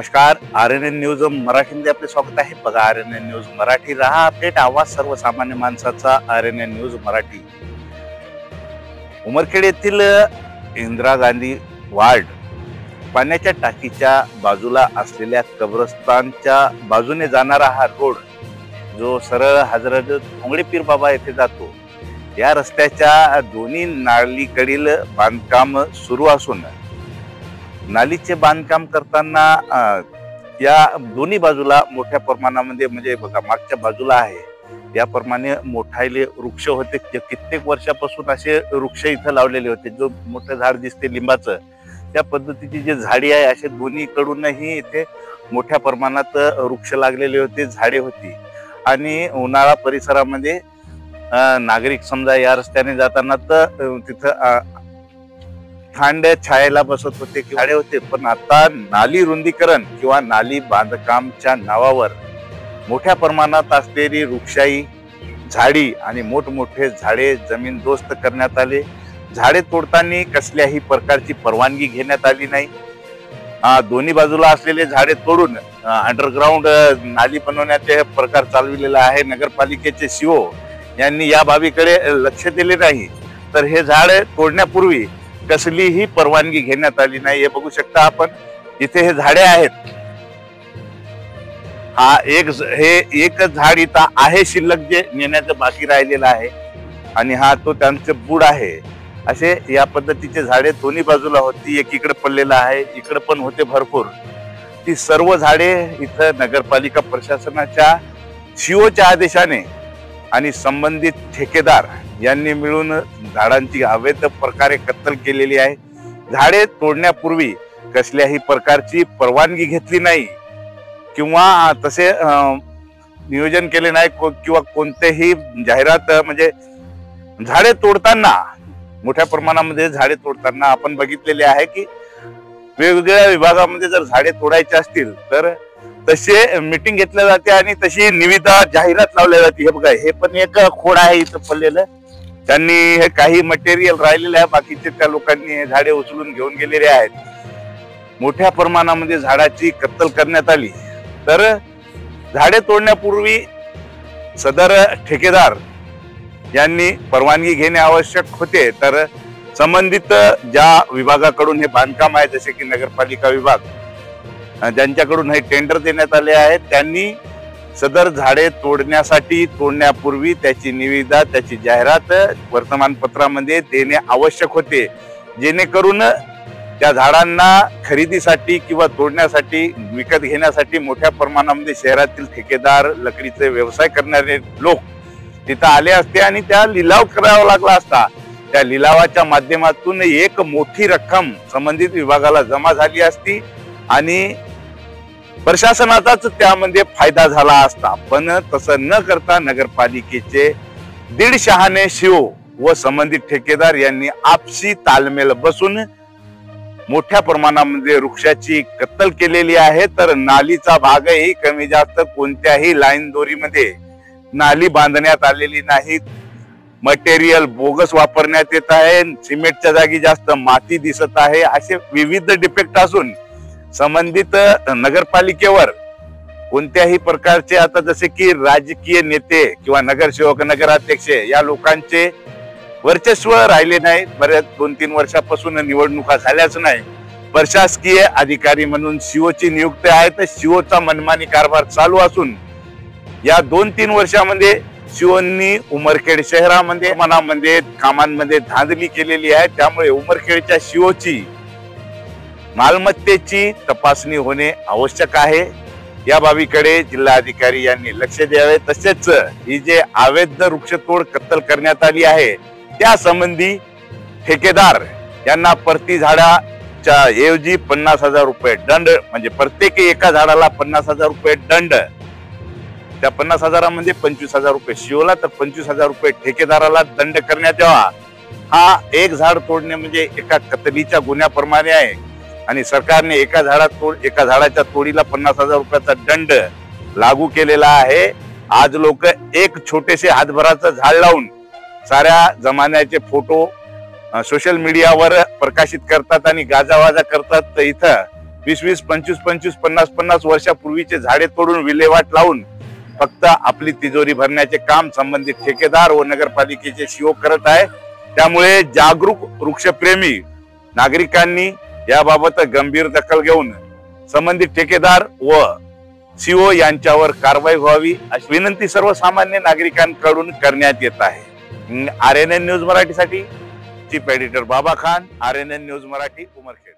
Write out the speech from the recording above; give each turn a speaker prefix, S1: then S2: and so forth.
S1: नमस्कार, RNN news मराठीमध्ये आपले स्वागत आहे। बघा, RNN न्यूज मराठी, रहा अपडेट, आवाज सर्वसामान्य माणसाचा। RNN news Marathi. उमरखेड येथील इंदिरा गांधी वार्ड पाण्याच्या टाकीच्या बाजूला असलेल्या कब्रस्तानच्या बाजूने जाणारा हा रोड जो सरळ हजरत भोंगडे पीर बाबा येथे जातो, या रस्त्याच्या दोन्ही नालीकडील बांधकाम सुरू असून नालीचे बांधकाम करताना या दोन्ही बाजूला मोठ्या प्रमाणामध्ये म्हणजे बघा मागच्या बाजूला आहे याप्रमाणे मोठाले वृक्ष होते। कित्येक वर्षापासून असे वृक्ष इथं लावलेले होते। जो मोठं झाड दिसते लिंबाचं, त्या पद्धतीची जी झाडी आहे असे दोन्ही कडूनही इथे मोठ्या प्रमाणात वृक्ष लागलेले होते, झाडे होती। आणि उन्हाळा परिसरामध्ये नागरिक समजा या रस्त्याने जाताना तर तिथं थंड छायेला बसत होते, झाडे होते। पण आता नाली रुंदीकरण किंवा नाली बांधकामच्या नावावर मोठ्या प्रमाणात असलेली वृक्षाई, झाडी आणि मोठमोठे झाडे जमीनदोस्त करण्यात आले। झाडे तोडताना कसल्याही प्रकारची परवानगी घेण्यात आली नाही। दोन्ही बाजूला असलेले झाडे तोडून अंडरग्राउंड नाली बनवण्याचे प्रकार चालविलेला आहे। नगरपालिकेचे सीओ यांनी या बाबीकडे लक्ष दिले नाही, तर हे झाड तोडण्यापूर्वी कसलीही परवानगी घेण्यात आली नाही। हे बघू शकता आपण, इथे हे झाडे आहेत। हे एक झाड इथं आहे शिल्लक जे नेण्याचं बाकी राहिलेलं आहे, आणि हा तो त्यांचे बुड आहे। असे या पद्धतीचे झाडे दोन्ही बाजूला होती, एक इकडे पडलेला आहे, इकडे पण होते भरपूर। ती सर्व झाडे इथं नगरपालिका प्रशासनाच्या सीओच्या आदेशाने आणि संबंधित ठेकेदार यांनी मिळून झाडांची अवैध प्रकारे कत्तल केलेली आहे। झाडे तोडण्यापूर्वी कसल्याही प्रकारची परवानगी घेतली नाही किंवा तसे नियोजन केले नाही किंवा कोणतेही जाहिरात म्हणजे झाडे तोडताना मोठ्या प्रमाणामध्ये झाडे तोडताना आपण बघितलेले आहे की वेगवेगळ्या विभागामध्ये जर झाडे तोडायचे असतील तर तसे मीटिंग घेतल्या जाते आणि तशी निविदा जाहिरात लावल्या जाते। हे बघा, हे पण एक खोड आहे इथं पडलेलं, त्यांनी हे काही मटेरियल राहिलेलं आहे, बाकीचे त्या लोकांनी हे झाडे उचलून घेऊन गेलेले आहेत। मोठ्या प्रमाणामध्ये झाडाची कत्तल करण्यात आली। तर झाडे तोडण्यापूर्वी सदर ठेकेदार यांनी परवानगी घेणे आवश्यक होते। तर संबंधित ज्या विभागाकडून हे बांधकाम आहे, जसे की नगरपालिका विभाग, ज्यांच्याकडून हे टेंडर देण्यात आले आहेत, त्यांनी सदर झाडे तोडण्यापूर्वी त्याची निविदा, त्याची जाहिरात वर्तमानपत्रामध्ये देणे आवश्यक होते, जेणेकरून त्या झाडांना खरेदीसाठी किंवा तोडण्यासाठी, विकत घेण्यासाठी मोठ्या प्रमाणामध्ये शहरातील ठेकेदार, लकडीचे व्यवसाय करणारे लोक तिथं आले असते आणि त्या लिलाव करावा लागला असता। त्या लिलावाच्या माध्यमातून एक मोठी रक्कम संबंधित विभागाला जमा झाली असती आणि प्रशासनाचाच त्यामध्ये फायदा झाला असता। पण तसं न करता नगरपालिकेचे 1.5 शहाणे सीओ व संबंधित ठेकेदार यांनी आपसी तालमेल बसून मोठ्या प्रमाणामध्ये वृक्षाची कत्तल केलेली आहे। तर नालीचा भागही कमी जास्त कोणत्याही लाईन दोरीमध्ये नाली बांधण्यात आलेली नाही। मटेरियल बोगस वापरण्यात येत आहे, सिमेंटच्या जागी जास्त माती दिसत आहे। असे विविध डिफेक्ट असून संबंधित नगरपालिकेवर कोणत्याही प्रकारचे, आता जसे की राजकीय नेते किंवा नगरसेवक, नगराध्यक्ष या लोकांचे वर्चस्व राहिले नाही। बऱ्याच 2-3 वर्षापासून निवडणुका झाल्याच नाही। प्रशासकीय अधिकारी म्हणून सीओची नियुक्ती आहे, तर सीओचा मनमानी कारभार चालू असून या 2-3 वर्षामध्ये सीओनी उमरखेड शहरामध्ये मनामध्ये कामांमध्ये धांदली केलेली आहे। त्यामुळे उमरखेडच्या सीओची मालमत्तेची तपासणी होणे आवश्यक आहे। या बाबीकडे जिल्हाधिकारी यांनी लक्ष द्यावे। तसेच ही जे अवैध वृक्षतोड कत्तल करण्यात आली आहे त्या संबंधी ठेकेदार यांना प्रति झाडाच्या ऐवजी 50,000 रुपये दंड, म्हणजे प्रत्येक एका झाडाला 50,000 रुपये दंड, त्या 50,000मध्ये 25,000 रुपये सीओला तर 25,000 रुपये ठेकेदाराला दंड करण्यात यावा। हा एक झाड तोडणे म्हणजे एका कत्तलीच्या गुन्ह्याप्रमाणे आहे आणि सरकारने एका झाडाच्या तोडीला 50,000 रुपयाचा दंड लागू केलेला आहे। आज लोक एक छोटेसे हातभराचं झाड लावून साऱ्या जमान्याचे फोटो सोशल मीडियावर प्रकाशित करतात आणि गाजावाजा करतात। तर इथं 20-20, 25-25, 50-50 वर्षापूर्वीचे झाडे तोडून विल्हेवाट लावून फक्त आपली तिजोरी भरण्याचे काम संबंधित ठेकेदार व नगरपालिकेचे सीओ करत आहे। त्यामुळे जागरूक वृक्षप्रेमी नागरिकांनी याबाबत गंभीर दखल घेऊन संबंधित ठेकेदार व सीओ यांच्यावर कारवाई व्हावी अशी विनंती सर्वसामान्य नागरिकांकडून करण्यात येत आहे। RNN न्यूज मराठीसाठी चीफ एडिटर बाबा खान, RNN न्यूज मराठी, उमरखेड।